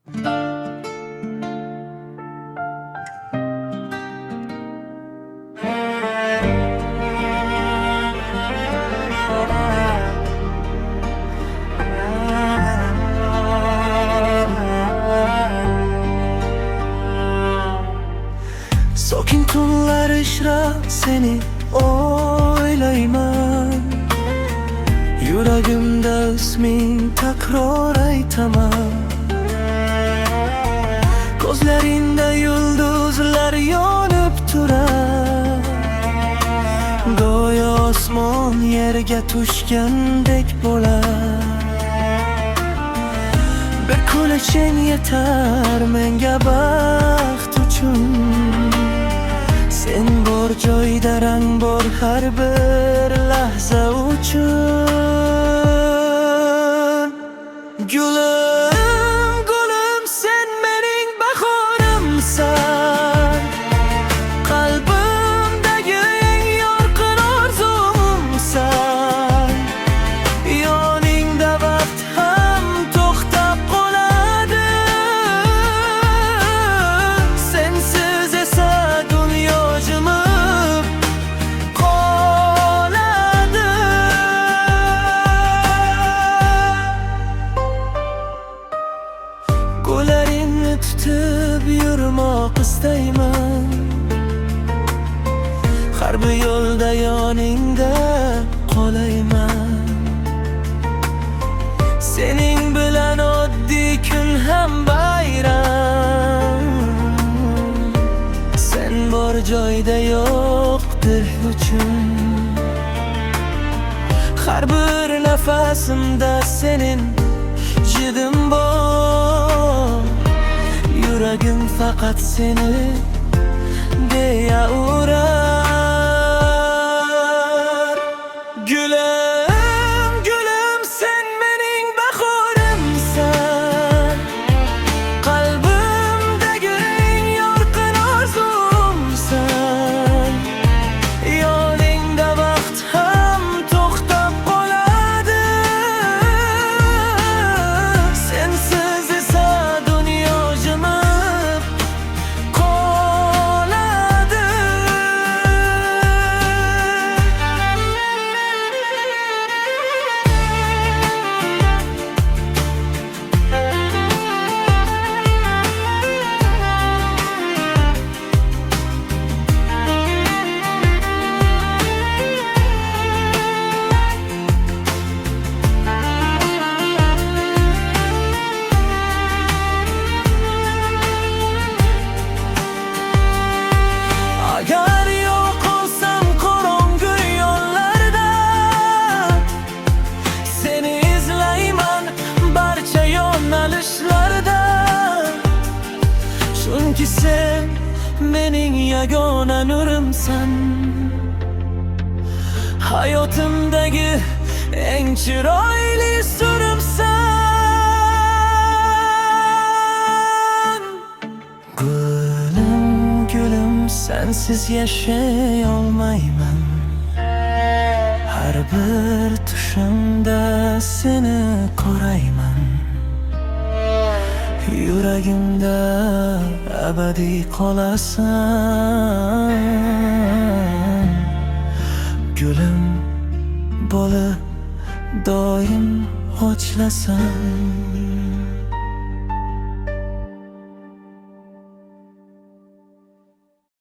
Sokin tunlar ishra seni o'ylayman, yuragimda isming takror aytaman. Ko'zlaringda yulduzlar yonib turar, go'yo osmon yerga tushgandek bo'lar. Bir kulishing yetar menga baxt uchun, sen bor joyda rang bor har bir lahza uchun. Gulim, gulim, sen mening bahorimsan, qalbimdagi eng yorqin orzumsan. Yoningda vaqt ham to'xtab qoladi, sensiz esa dunyo jimib qoladi. Qo'llaringni tutib yurmoq istayman, har bir yo'lda yoningda qolayman. Sening bilan oddiy kun ham bayram, sen bor joyda yo'qdir uchun. Har bir nafasimda senin jidim bor, yuragim faqat seni deya urar. Gulim, gulim, sen mening bahorimsan, qalbimdagi eng yorqin orzumsan. Yoningda vaqt ham to'xtab qoladi, sensiz esa dunyo jimib qoladi. Agar yo'q olsam qorong'u yo'llarda, seni izlayman barcha yo'nalishlarda. Chunki sen mening yagona nurimsan, hayotimdagi eng chiroyli surimsan. Gulim, gulim, sensiz yashay olmayman. Har bir tushimda seni ko'rayman, yuragimda abadiy qolasan. Gulim bo'lib doim ochlasan.